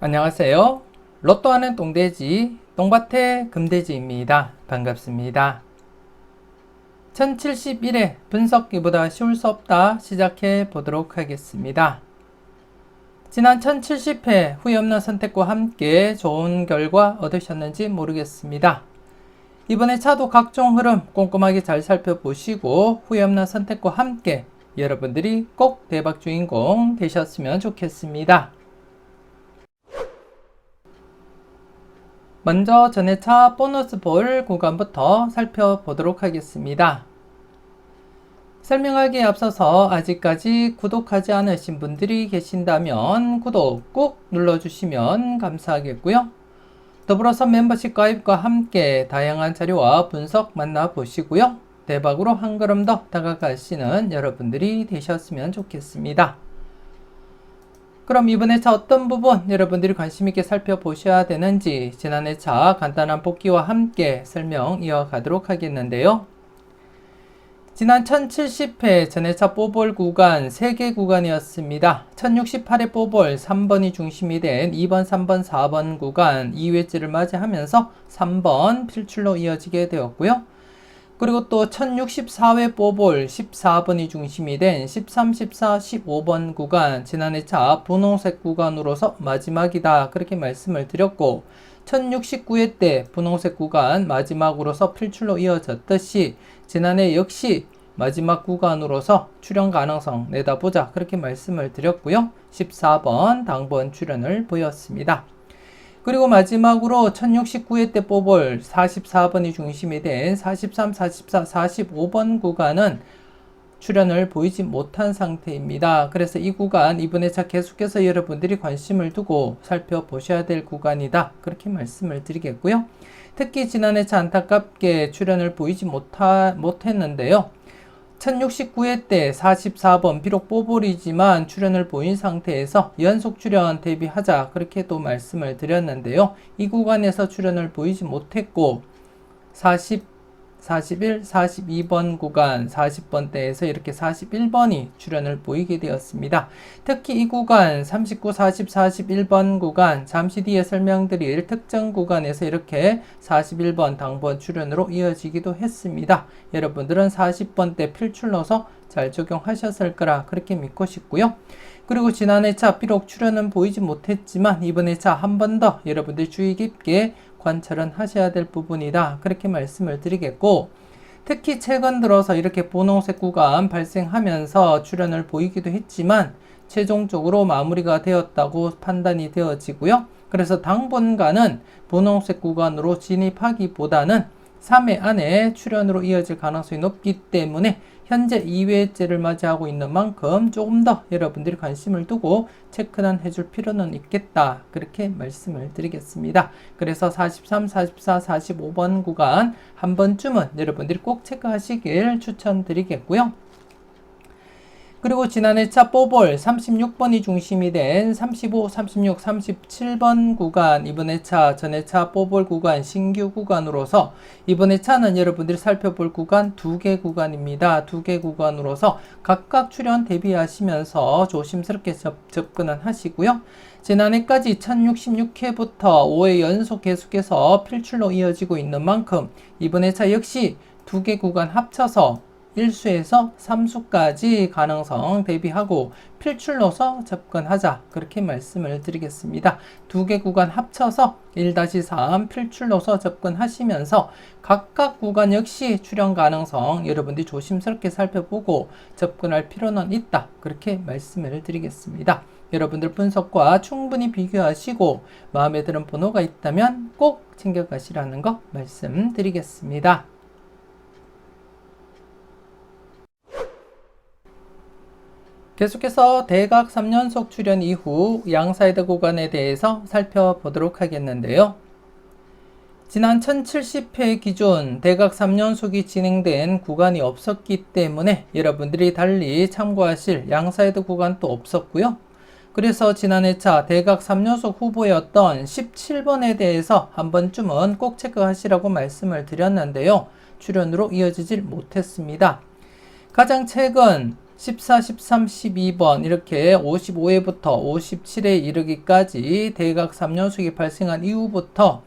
안녕하세요. 로또하는 똥돼지, 똥밭의 금돼지입니다. 반갑습니다. 1071회 분석기보다 쉬울 수 없다 시작해 보도록 하겠습니다. 지난 1070회 후회 없는 선택과 함께 좋은 결과 얻으셨는지 모르겠습니다. 이번에 차도 각종 흐름 꼼꼼하게 잘 살펴보시고 후회 없는 선택과 함께 여러분들이 꼭 대박 주인공 되셨으면 좋겠습니다. 먼저 전해차 보너스 볼 구간부터 살펴보도록 하겠습니다. 설명하기에 앞서서 아직까지 구독하지 않으신 분들이 계신다면 구독 꾹 눌러주시면 감사하겠고요. 더불어서 멤버십 가입과 함께 다양한 자료와 분석 만나보시고요. 대박으로 한 걸음 더 다가가시는 여러분들이 되셨으면 좋겠습니다. 그럼 이번 차 어떤 부분 여러분들이 관심있게 살펴보셔야 되는지 지난 차 간단한 복기와 함께 설명 이어가도록 하겠는데요. 지난 1070회 전회차 뽀볼 구간 3개 구간이었습니다. 1068회 뽀볼 3번이 중심이 된 2번, 3번, 4번 구간 2회째를 맞이하면서 3번 필출로 이어지게 되었고요. 그리고 또 1064회 뽀볼 14번이 중심이 된 13, 14, 15번 구간 지난해 차 분홍색 구간으로서 마지막이다 그렇게 말씀을 드렸고 1069회 때 분홍색 구간 마지막으로서 필출로 이어졌듯이 지난해 역시 마지막 구간으로서 출현 가능성 내다보자 그렇게 말씀을 드렸고요. 14번 당번 출현을 보였습니다. 그리고 마지막으로 1069회 때 뽑을 44번이 중심이 된 43, 44, 45번 구간은 출현을 보이지 못한 상태입니다. 그래서 이 구간 이번에 계속해서 여러분들이 관심을 두고 살펴보셔야 될 구간이다. 그렇게 말씀을 드리겠고요. 특히 지난해 안타깝게 출현을 보이지 못했는데요. 1069회 때 44번 비록 뽀볼이지만 출현을 보인 상태에서 연속 출현 대비하자 그렇게 또 말씀을 드렸는데요. 이 구간에서 출현을 보이지 못했고 41, 42번 구간 40번대에서 이렇게 41번이 출현을 보이게 되었습니다. 특히 이 구간 39, 40, 41번 구간 잠시 뒤에 설명드릴 특정 구간에서 이렇게 41번 당번 출현으로 이어지기도 했습니다. 여러분들은 40번대 필출로서 잘 적용하셨을 거라 그렇게 믿고 싶고요. 그리고 지난해 차 비록 출현은 보이지 못했지만 이번에 차 한 번 더 여러분들 주의 깊게 관찰은 하셔야 될 부분이다 그렇게 말씀을 드리겠고 특히 최근 들어서 이렇게 분홍색 구간 발생하면서 출현을 보이기도 했지만 최종적으로 마무리가 되었다고 판단이 되어지고요. 그래서 당분간은 분홍색 구간으로 진입하기보다는 3회 안에 출현으로 이어질 가능성이 높기 때문에 현재 2회째를 맞이하고 있는 만큼 조금 더 여러분들이 관심을 두고 체크는 해줄 필요는 있겠다 그렇게 말씀을 드리겠습니다. 그래서 43, 44, 45번 구간 한 번쯤은 여러분들이 꼭 체크하시길 추천드리겠고요. 그리고 지난해 차 뽀볼 36번이 중심이 된 35, 36, 37번 구간 이번에 차 전해 차 뽀볼 구간 신규 구간으로서 이번에 차는 여러분들이 살펴볼 구간 2개 구간입니다. 2개 구간으로서 각각 출현 대비하시면서 조심스럽게 접근은 하시고요. 지난해까지 1066회부터 5회 연속 계속해서 필출로 이어지고 있는 만큼 이번에 차 역시 2개 구간 합쳐서 1수에서 3수까지 가능성 대비하고 필출로서 접근하자 그렇게 말씀을 드리겠습니다. 2개 구간 합쳐서 1-3 필출로서 접근하시면서 각각 구간 역시 출현 가능성 여러분들이 조심스럽게 살펴보고 접근할 필요는 있다 그렇게 말씀을 드리겠습니다. 여러분들 분석과 충분히 비교하시고 마음에 드는 번호가 있다면 꼭 챙겨가시라는 거 말씀드리겠습니다. 계속해서 대각 3연속 출현 이후 양사이드 구간에 대해서 살펴보도록 하겠는데요. 지난 1070회 기준 대각 3연속이 진행된 구간이 없었기 때문에 여러분들이 달리 참고하실 양사이드 구간도 없었고요. 그래서 지난해 차 대각 3연속 후보였던 17번에 대해서 한 번쯤은 꼭 체크하시라고 말씀을 드렸는데요. 출현으로 이어지질 못했습니다. 가장 최근 14, 13, 12번 이렇게 55회부터 57회 이르기까지 대각 3연속이 발생한 이후부터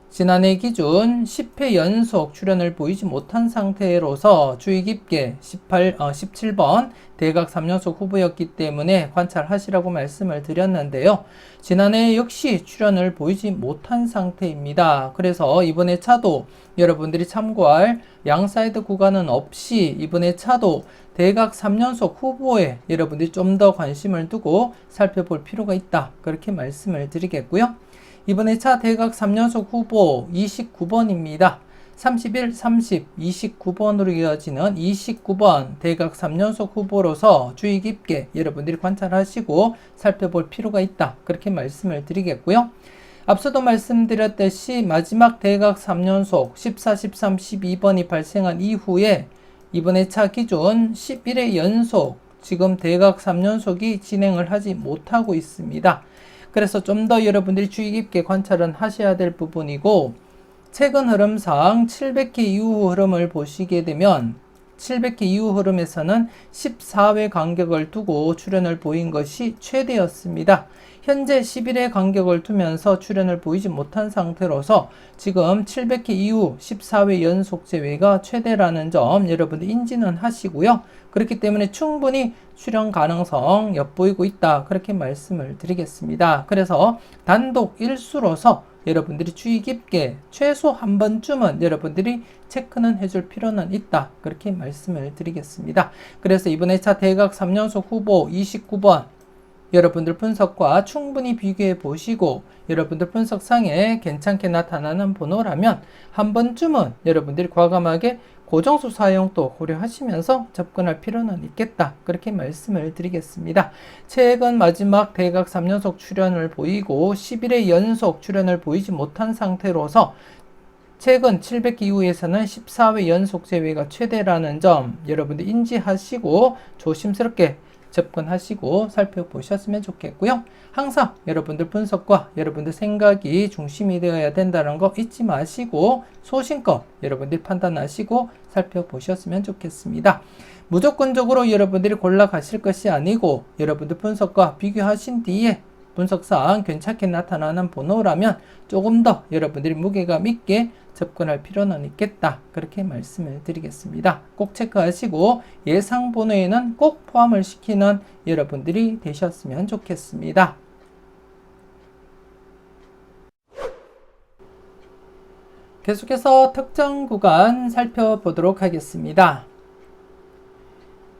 지난해 기준 10회 연속 출현을 보이지 못한 상태로서 주의 깊게 17번 대각 3연속 후보였기 때문에 관찰하시라고 말씀을 드렸는데요. 지난해 역시 출현을 보이지 못한 상태입니다. 그래서 이번에 차도 여러분들이 참고할 양사이드 구간은 없이 이번에 차도 대각 3연속 후보에 여러분들이 좀 더 관심을 두고 살펴볼 필요가 있다. 그렇게 말씀을 드리겠고요. 이번에 차 대각 3연속 후보 29번입니다. 31, 30, 29번으로 이어지는 29번 대각 3연속 후보로서 주의 깊게 여러분들이 관찰하시고 살펴볼 필요가 있다. 그렇게 말씀을 드리겠고요. 앞서도 말씀드렸듯이 마지막 대각 3연속 14, 13, 12번이 발생한 이후에 이번에 차 기준 11회 연속 지금 대각 3연속이 진행을 하지 못하고 있습니다. 그래서 좀 더 여러분들이 주의 깊게 관찰은 하셔야 될 부분이고, 최근 흐름상 700회 이후 흐름을 보시게 되면 700회 이후 흐름에서는 14회 간격을 두고 출현을 보인 것이 최대였습니다. 현재 11회 간격을 두면서 출현을 보이지 못한 상태로서 지금 700회 이후 14회 연속 제외가 최대라는 점 여러분들 인지는 하시고요. 그렇기 때문에 충분히 출현 가능성 엿보이고 있다. 그렇게 말씀을 드리겠습니다. 그래서 단독 일수로서 여러분들이 주의 깊게 최소 한 번쯤은 여러분들이 체크는 해줄 필요는 있다. 그렇게 말씀을 드리겠습니다. 그래서 이번에 차 대각 3연속 후보 29번 여러분들 분석과 충분히 비교해 보시고 여러분들 분석상에 괜찮게 나타나는 번호라면 한 번쯤은 여러분들이 과감하게 고정수 사용도 고려하시면서 접근할 필요는 있겠다. 그렇게 말씀을 드리겠습니다. 최근 마지막 대각 3연속 출현을 보이고 11회 연속 출현을 보이지 못한 상태로서 최근 700회 이후에서는 14회 연속 제외가 최대라는 점 여러분들 인지하시고 조심스럽게 접근하시고 살펴보셨으면 좋겠고요. 항상 여러분들 분석과 여러분들 생각이 중심이 되어야 된다는 거 잊지 마시고 소신껏 여러분들이 판단하시고 살펴보셨으면 좋겠습니다. 무조건적으로 여러분들이 골라 가실 것이 아니고 여러분들 분석과 비교하신 뒤에 분석상 괜찮게 나타나는 번호라면 조금 더 여러분들이 무게감 있게 접근할 필요는 있겠다. 그렇게 말씀을 드리겠습니다. 꼭 체크하시고 예상 번호에는 꼭 포함을 시키는 여러분들이 되셨으면 좋겠습니다. 계속해서 특정 구간 살펴보도록 하겠습니다.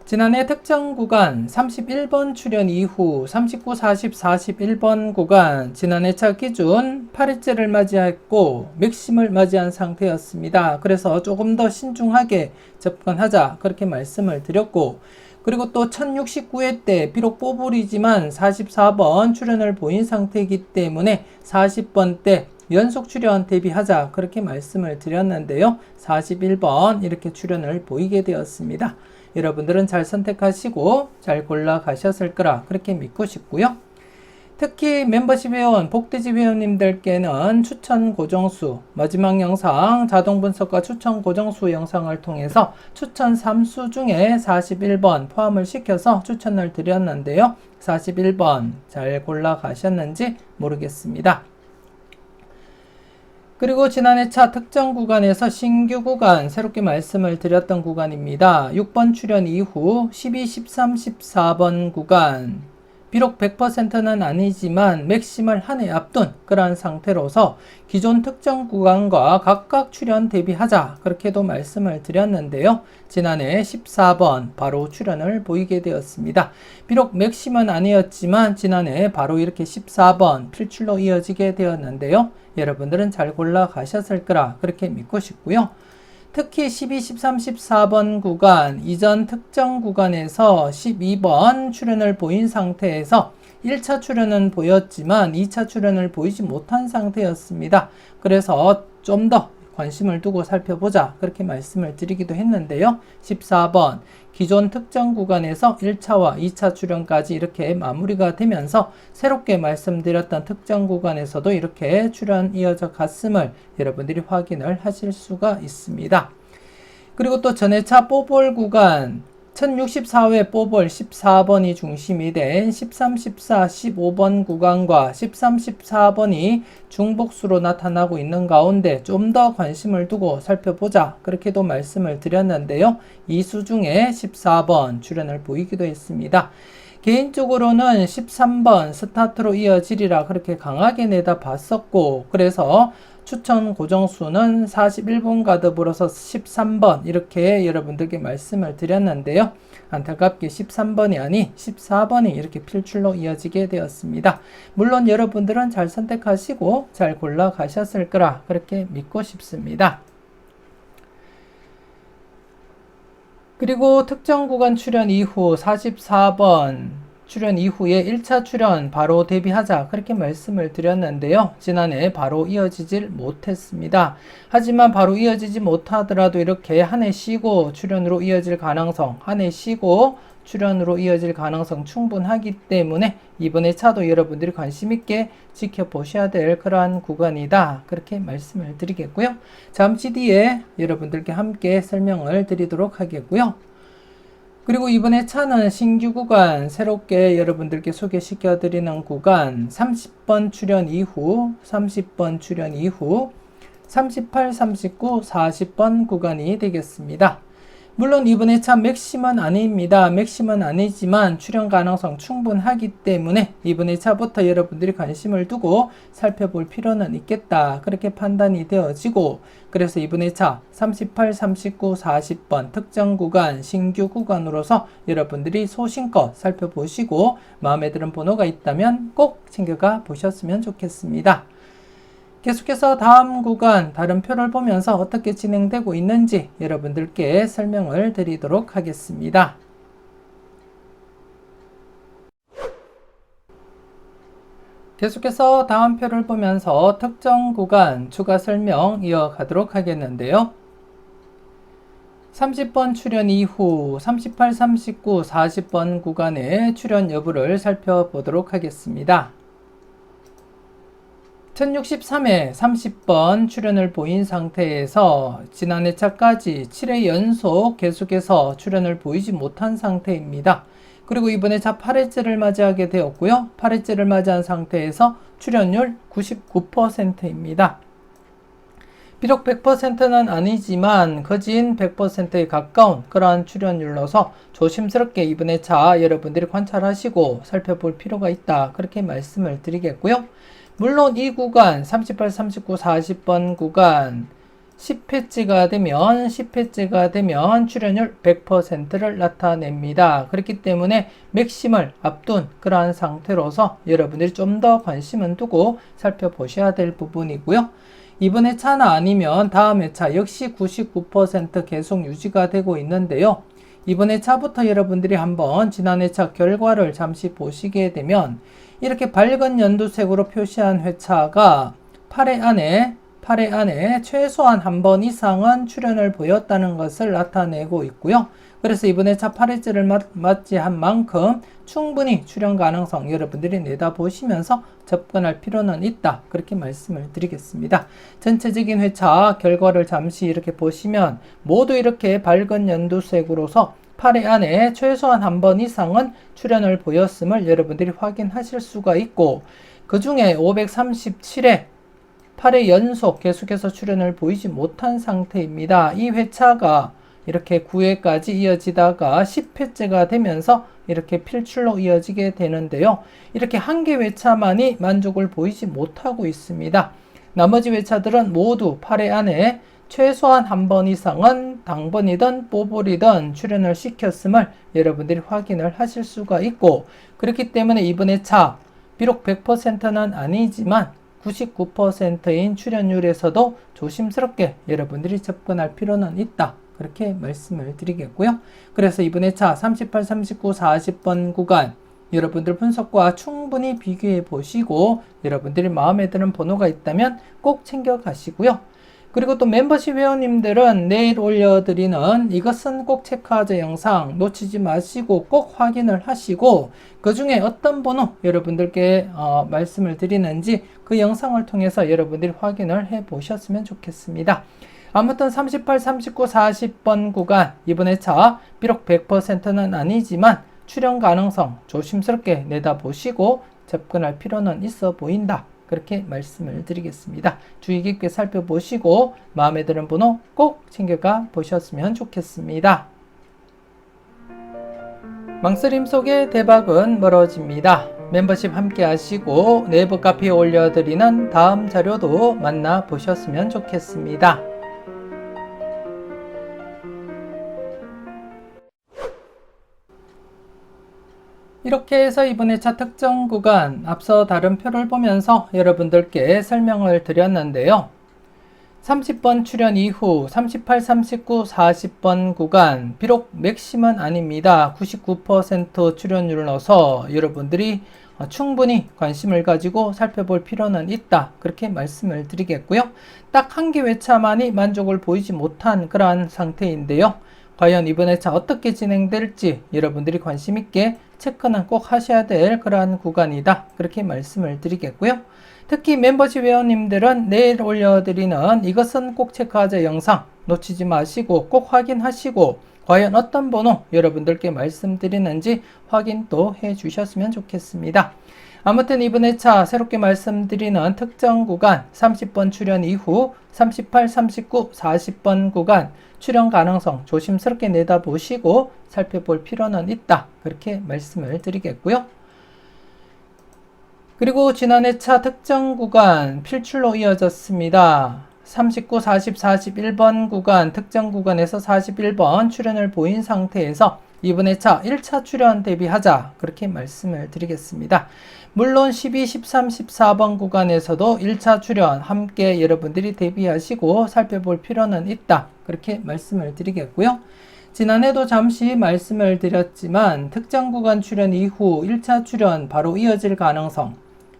지난해 특정 구간 31번 출현 이후 39, 40, 41번 구간 지난해 차 기준 8회째를 맞이했고 맥심을 맞이한 상태였습니다. 그래서 조금 더 신중하게 접근하자 그렇게 말씀을 드렸고 그리고 또 1069회 때 비록 뽀불이지만 44번 출현을 보인 상태이기 때문에 40번 때 연속 출현 대비하자 그렇게 말씀을 드렸는데요. 41번 이렇게 출현을 보이게 되었습니다. 여러분들은 잘 선택하시고 잘 골라 가셨을 거라 그렇게 믿고 싶고요. 특히 멤버십 회원, 복돼지 회원님들께는 추천 고정수, 마지막 영상 자동 분석과 추천 고정수 영상을 통해서 추천 3수 중에 41번 포함을 시켜서 추천을 드렸는데요. 41번 잘 골라 가셨는지 모르겠습니다. 그리고 지난해 차 특정 구간에서 신규 구간 새롭게 말씀을 드렸던 구간입니다. 6번 출현 이후 12, 13, 14번 구간 비록 100%는 아니지만 맥심을 한 해 앞둔 그러한 상태로서 기존 특정 구간과 각각 출현 대비하자 그렇게도 말씀을 드렸는데요. 지난해 14번 바로 출현을 보이게 되었습니다. 비록 맥심은 아니었지만 지난해 바로 이렇게 14번 필출로 이어지게 되었는데요. 여러분들은 잘 골라 가셨을 거라 그렇게 믿고 싶고요. 특히 12, 13, 14번 구간 이전 특정 구간에서 12번 출현을 보인 상태에서 1차 출현은 보였지만 2차 출현을 보이지 못한 상태였습니다. 그래서 좀 더 관심을 두고 살펴보자 그렇게 말씀을 드리기도 했는데요. 14번 기존 특정 구간에서 1차와 2차 출현까지 이렇게 마무리가 되면서 새롭게 말씀드렸던 특정 구간에서도 이렇게 출현 이어져 갔음을 여러분들이 확인을 하실 수가 있습니다. 그리고 또 전회차 뽀볼 구간 1064회 뽑을 14번이 중심이 된 13, 14, 15번 구간과 13, 14번이 중복수로 나타나고 있는 가운데 좀 더 관심을 두고 살펴보자. 그렇게도 말씀을 드렸는데요. 이 수 중에 14번 출현을 보이기도 했습니다. 개인적으로는 13번 스타트로 이어지리라 그렇게 강하게 내다봤었고, 그래서 추천 고정수는 41번과 더불어서 13번 이렇게 여러분들께 말씀을 드렸는데요. 안타깝게 13번이 아닌 14번이 이렇게 필출로 이어지게 되었습니다. 물론 여러분들은 잘 선택하시고 잘 골라 가셨을 거라 그렇게 믿고 싶습니다. 그리고 특정 구간 출현 이후 44번 출현 이후에 1차 출현 바로 대비하자 그렇게 말씀을 드렸는데요. 지난해 바로 이어지질 못했습니다. 하지만 바로 이어지지 못하더라도 이렇게 한 해 쉬고 출현으로 이어질 가능성, 한 해 쉬고 출현으로 이어질 가능성 충분하기 때문에 이번에 차도 여러분들이 관심 있게 지켜보셔야 될 그러한 구간이다. 그렇게 말씀을 드리겠고요. 잠시 뒤에 여러분들께 함께 설명을 드리도록 하겠고요. 그리고 이번에 차는 신규 구간 새롭게 여러분들께 소개시켜 드리는 구간 30번 출현 이후 30번 출현 이후 38, 39, 40번 구간이 되겠습니다. 물론 이번에 차 맥심은 아닙니다. 맥심은 아니지만 출현 가능성 충분하기 때문에 이번에 차부터 여러분들이 관심을 두고 살펴볼 필요는 있겠다. 그렇게 판단이 되어지고, 그래서 이번에 차 38, 39, 40번 특정 구간 신규 구간으로서 여러분들이 소신껏 살펴보시고 마음에 드는 번호가 있다면 꼭 챙겨가 보셨으면 좋겠습니다. 계속해서 다음 구간 다른 표를 보면서 어떻게 진행되고 있는지 여러분들께 설명을 드리도록 하겠습니다. 계속해서 다음 표를 보면서 특정 구간 추가 설명 이어가도록 하겠는데요. 30번 출현 이후 38, 39, 40번 구간의 출현 여부를 살펴보도록 하겠습니다. 1063회 30번 출현을 보인 상태에서 지난해 차까지 7회 연속 계속해서 출현을 보이지 못한 상태입니다. 그리고 이번에 차 8회째를 맞이하게 되었고요. 8회째를 맞이한 상태에서 출현율 99%입니다. 비록 100%는 아니지만 거진 100%에 가까운 그러한 출현율로서 조심스럽게 이번에 차 여러분들이 관찰하시고 살펴볼 필요가 있다. 그렇게 말씀을 드리겠고요. 물론 이 구간 38, 39, 40번 구간 10회째가 되면 출현율 100%를 나타냅니다. 그렇기 때문에 맥심을 앞둔 그러한 상태로서 여러분들이 좀 더 관심은 두고 살펴보셔야 될 부분이고요. 이번에 차나 아니면 다음에 차 역시 99% 계속 유지가 되고 있는데요. 이번에 차부터 여러분들이 한번 지난해 차 결과를 잠시 보시게 되면 이렇게 밝은 연두색으로 표시한 회차가 8회 안에 최소한 한 번 이상은 출현을 보였다는 것을 나타내고 있고요. 그래서 이번에 차 8회째를 맞이한 만큼 충분히 출현 가능성 여러분들이 내다보시면서 접근할 필요는 있다. 그렇게 말씀을 드리겠습니다. 전체적인 회차 결과를 잠시 이렇게 보시면 모두 이렇게 밝은 연두색으로서 8회 안에 최소한 한 번 이상은 출현을 보였음을 여러분들이 확인하실 수가 있고, 그 중에 537회 8회 연속 계속해서 출현을 보이지 못한 상태입니다. 이 회차가 이렇게 9회까지 이어지다가 10회째가 되면서 이렇게 필출로 이어지게 되는데요. 이렇게 한 개 회차만이 만족을 보이지 못하고 있습니다. 나머지 회차들은 모두 8회 안에 최소한 한 번 이상은 당번이든 뽀볼이든 출현을 시켰음을 여러분들이 확인을 하실 수가 있고, 그렇기 때문에 이번에 차 비록 100%는 아니지만 99%인 출현율에서도 조심스럽게 여러분들이 접근할 필요는 있다. 그렇게 말씀을 드리겠고요. 그래서 이번에 차 38, 39, 40번 구간 여러분들 분석과 충분히 비교해 보시고 여러분들이 마음에 드는 번호가 있다면 꼭 챙겨 가시고요. 그리고 또 멤버십 회원님들은 내일 올려드리는 이것은 꼭 체크하자 영상 놓치지 마시고 꼭 확인을 하시고, 그 중에 어떤 번호 여러분들께 말씀을 드리는지 그 영상을 통해서 여러분들이 확인을 해 보셨으면 좋겠습니다. 아무튼 38, 39, 40번 구간 이번 회차 비록 100%는 아니지만 출현 가능성 조심스럽게 내다보시고 접근할 필요는 있어 보인다. 그렇게 말씀을 드리겠습니다. 주의 깊게 살펴보시고 마음에 드는 번호 꼭 챙겨가 보셨으면 좋겠습니다. 망설임 속에 대박은 멀어집니다. 멤버십 함께 하시고 네이버 카페에 올려드리는 다음 자료도 만나보셨으면 좋겠습니다. 이렇게 해서 이번 회차 특정 구간 앞서 다른 표를 보면서 여러분들께 설명을 드렸는데요. 30번 출현 이후 38, 39, 40번 구간 비록 맥심은 아닙니다. 99% 출현율을 넣어서 여러분들이 충분히 관심을 가지고 살펴볼 필요는 있다. 그렇게 말씀을 드리겠고요. 딱 한 개 회차만이 만족을 보이지 못한 그러한 상태인데요. 과연 이번 회차 어떻게 진행될지 여러분들이 관심 있게 체크는 꼭 하셔야 될 그러한 구간이다. 그렇게 말씀을 드리겠고요. 특히 멤버십 회원님들은 내일 올려드리는 이것은 꼭 체크하자 영상 놓치지 마시고 꼭 확인하시고 과연 어떤 번호 여러분들께 말씀드리는지 확인 또 해주셨으면 좋겠습니다. 아무튼 이번 회차 새롭게 말씀드리는 특정 구간 30번 출현 이후 38, 39, 40번 구간 출현 가능성 조심스럽게 내다보시고 살펴볼 필요는 있다. 그렇게 말씀을 드리겠고요. 그리고 지난 회차 특정 구간 필출로 이어졌습니다. 39, 40, 41번 구간 특정 구간에서 41번 출현을 보인 상태에서 이번 회차 1차 출현 대비하자 그렇게 말씀을 드리겠습니다. 물론 12, 13, 14번 구간에서도 1차 출현 함께 여러분들이 대비하시고 살펴볼 필요는 있다. 그렇게 말씀을 드리겠고요. 지난해도 잠시 말씀을 드렸지만 특정 구간 출현 이후 1차 출현 바로 이어질 가능성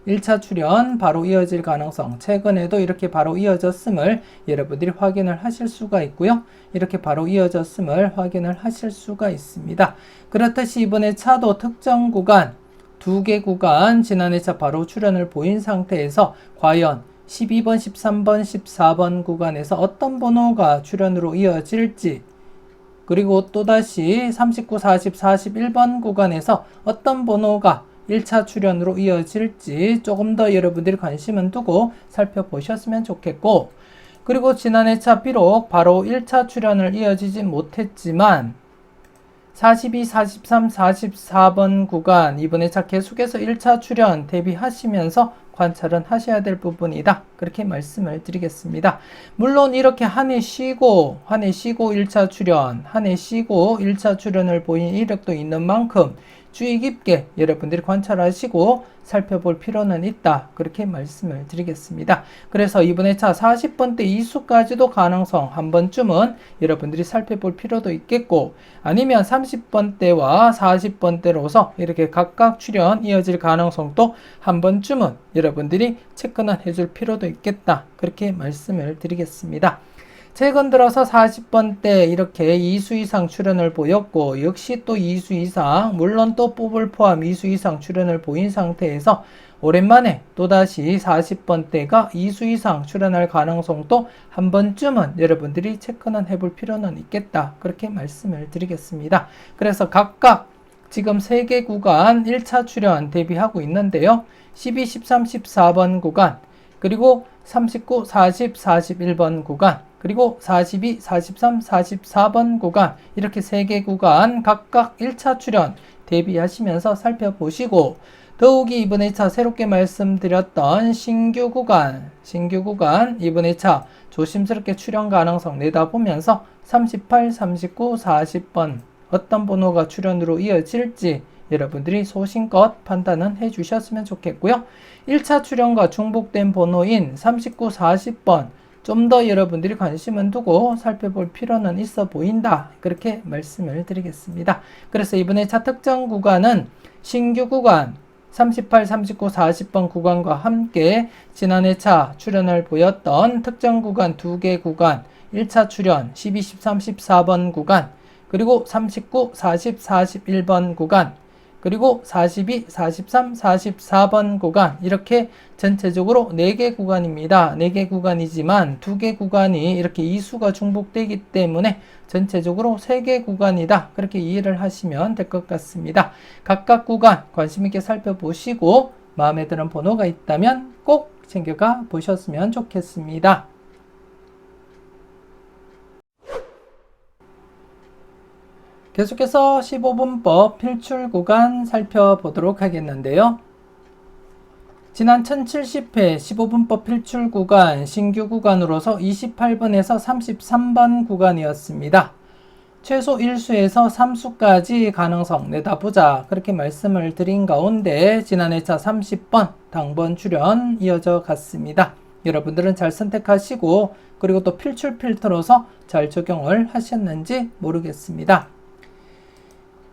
1차 출현 바로 이어질 가능성 최근에도 이렇게 바로 이어졌음을 여러분들이 확인을 하실 수가 있고요. 이렇게 바로 이어졌음을 확인을 하실 수가 있습니다. 그렇듯이 이번에 차도 특정 구간 2개 구간 지난 회차 바로 출현을 보인 상태에서 과연 12번, 13번, 14번 구간에서 어떤 번호가 출현으로 이어질지 그리고 또다시 39, 40, 41번 구간에서 어떤 번호가 1차 출현으로 이어질지 조금 더 여러분들이 관심을 두고 살펴보셨으면 좋겠고 그리고 지난 회차 비록 바로 1차 출현을 이어지진 못했지만 42, 43, 44번 구간 이번 회차 계속해서 1차 출현 대비하시면서 관찰은 하셔야 될 부분이다. 그렇게 말씀을 드리겠습니다. 물론 이렇게 한 해 쉬고 1차 출현, 한 해 쉬고 1차 출현을 보인 이력도 있는 만큼 주의 깊게 여러분들이 관찰하시고 살펴볼 필요는 있다. 그렇게 말씀을 드리겠습니다. 그래서 이번 회차 40번대 이수까지도 가능성 한 번쯤은 여러분들이 살펴볼 필요도 있겠고 아니면 30번대와 40번대로서 이렇게 각각 출현 이어질 가능성도 한 번쯤은 여러분들이 체크는 해줄 필요도 있겠다. 그렇게 말씀을 드리겠습니다. 최근 들어서 40번대 이렇게 2수 이상 출현을 보였고 역시 또 2수 이상 물론 또 뽑을 포함 2수 이상 출현을 보인 상태에서 오랜만에 또다시 40번대가 2수 이상 출현할 가능성도 한 번쯤은 여러분들이 체크는 해볼 필요는 있겠다. 그렇게 말씀을 드리겠습니다. 그래서 각각 지금 3개 구간 1차 출현 대비하고 있는데요. 12, 13, 14번 구간 그리고 39, 40, 41번 구간 그리고 42, 43, 44번 구간 이렇게 3개 구간 각각 1차 출현 대비하시면서 살펴보시고 더욱이 이번 회차 새롭게 말씀드렸던 신규 구간 이번 회차 조심스럽게 출현 가능성 내다보면서 38, 39, 40번 어떤 번호가 출현으로 이어질지 여러분들이 소신껏 판단은 해주셨으면 좋겠고요. 1차 출현과 중복된 번호인 39, 40번 좀 더 여러분들이 관심을 두고 살펴볼 필요는 있어 보인다. 그렇게 말씀을 드리겠습니다. 그래서 이번에 차 특정 구간은 신규 구간 38, 39, 40번 구간과 함께 지난 회차 출현을 보였던 특정 구간 2개 구간 1차 출현 12, 13, 14번 구간 그리고 39, 40, 41번 구간 그리고 42, 43, 44번 구간 이렇게 전체적으로 4개 구간입니다. 4개 구간이지만 2개 구간이 이렇게 이수가 중복되기 때문에 전체적으로 3개 구간이다. 그렇게 이해를 하시면 될 것 같습니다. 각각 구간 관심 있게 살펴보시고 마음에 드는 번호가 있다면 꼭 챙겨가 보셨으면 좋겠습니다. 계속해서 15분법 필출 구간 살펴보도록 하겠는데요. 지난 1070회 15분법 필출 구간 신규 구간으로서 28번에서 33번 구간이었습니다. 최소 1수에서 3수까지 가능성 내다보자 그렇게 말씀을 드린 가운데 지난 회차 30번 당번 출연 이어져 갔습니다. 여러분들은 잘 선택하시고 그리고 또 필출 필터로서 잘 적용을 하셨는지 모르겠습니다.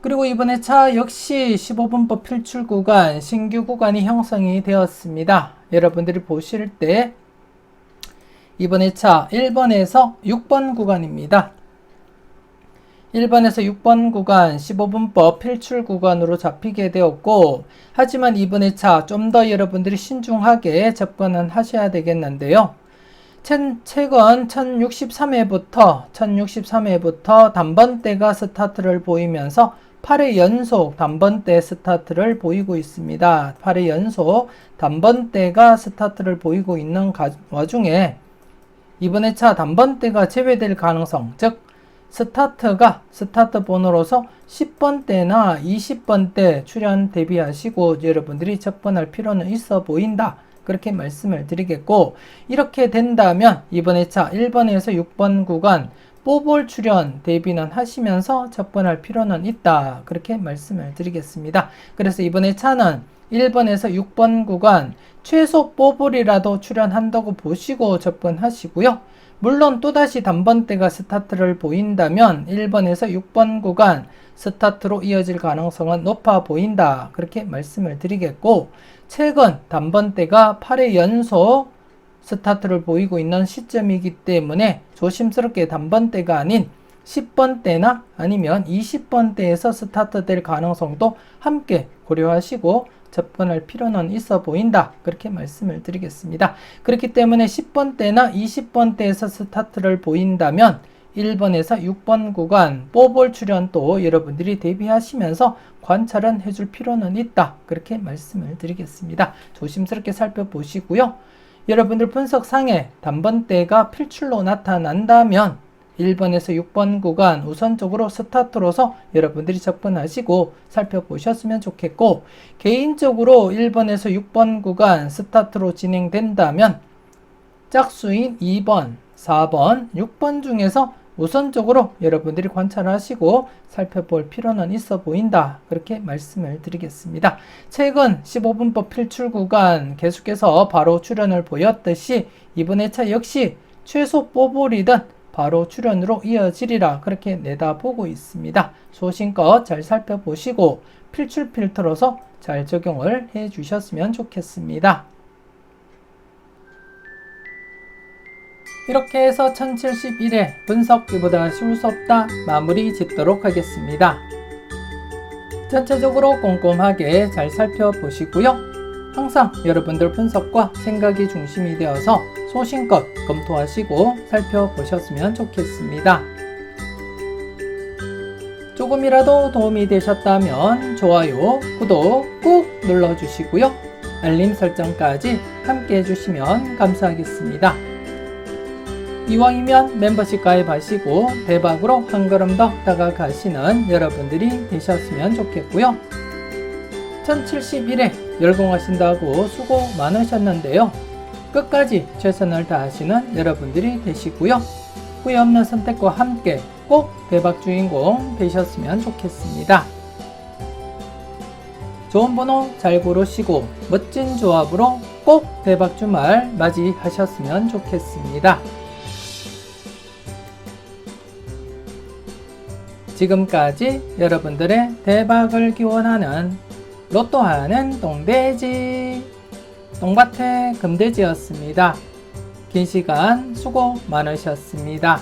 그리고 이번 회차 역시 15분법 필출 구간 신규 구간이 형성이 되었습니다. 여러분들이 보실 때 이번 회차 1번에서 6번 구간입니다. 1번에서 6번 구간 15분법 필출 구간으로 잡히게 되었고 하지만 이번 회차 좀 더 여러분들이 신중하게 접근은 하셔야 되겠는데요. 최근 1063회부터 단번대가 스타트를 보이면서 8회 연속 단번대 스타트를 보이고 있습니다. 8회 연속 단번대가 스타트를 보이고 있는 와중에 이번 회차 단번대가 제외될 가능성, 즉 스타트 번호로서 10번대나 20번대 출현 대비하시고 여러분들이 접근할 필요는 있어 보인다. 그렇게 말씀을 드리겠고 이렇게 된다면 이번 회차 1번에서 6번 구간 뽀볼 출현 대비는 하시면서 접근할 필요는 있다. 그렇게 말씀을 드리겠습니다. 그래서 이번 회차는 1번에서 6번 구간 최소 뽀볼이라도 출현한다고 보시고 접근하시고요. 물론 또다시 단번대가 스타트를 보인다면 1번에서 6번 구간 스타트로 이어질 가능성은 높아 보인다. 그렇게 말씀을 드리겠고 최근 단번대가 8회 연속 스타트를 보이고 있는 시점이기 때문에 조심스럽게 단번대가 아닌 10번대나 아니면 20번대에서 스타트 될 가능성도 함께 고려하시고 접근할 필요는 있어 보인다. 그렇게 말씀을 드리겠습니다. 그렇기 때문에 10번대나 20번대에서 스타트를 보인다면 1번에서 6번 구간 뽀볼 출현도 여러분들이 대비하시면서 관찰은 해줄 필요는 있다. 그렇게 말씀을 드리겠습니다. 조심스럽게 살펴보시고요. 여러분들 분석상에 단번대가 필출로 나타난다면 1번에서 6번 구간 우선적으로 스타트로서 여러분들이 접근하시고 살펴보셨으면 좋겠고 개인적으로 1번에서 6번 구간 스타트로 진행된다면 짝수인 2번, 4번, 6번 중에서 우선적으로 여러분들이 관찰하시고 살펴볼 필요는 있어 보인다. 그렇게 말씀을 드리겠습니다. 최근 15분법 필출 구간 계속해서 바로 출현을 보였듯이 이번 회차 역시 최소 뽀볼이든 바로 출현으로 이어지리라 그렇게 내다보고 있습니다. 소신껏 잘 살펴보시고 필출 필터로서 잘 적용을 해 주셨으면 좋겠습니다. 이렇게 해서 1071회 분석기보다 쉬울 수 없다 마무리 짓도록 하겠습니다. 전체적으로 꼼꼼하게 잘 살펴보시고요. 항상 여러분들 분석과 생각이 중심이 되어서 소신껏 검토하시고 살펴보셨으면 좋겠습니다. 조금이라도 도움이 되셨다면 좋아요, 구독 꾹 눌러주시고요. 알림 설정까지 함께 해주시면 감사하겠습니다. 이왕이면 멤버십 가입하시고 대박으로 한 걸음 더 다가가시는 여러분들이 되셨으면 좋겠고요. 1071회 열공하신다고 수고 많으셨는데요. 끝까지 최선을 다하시는 여러분들이 되시고요. 후회 없는 선택과 함께 꼭 대박 주인공 되셨으면 좋겠습니다. 좋은 번호 잘 고르시고 멋진 조합으로 꼭 대박 주말 맞이하셨으면 좋겠습니다. 지금까지 여러분들의 대박을 기원하는 로또하는 똥돼지 똥밭의 금돼지였습니다. 긴 시간 수고 많으셨습니다.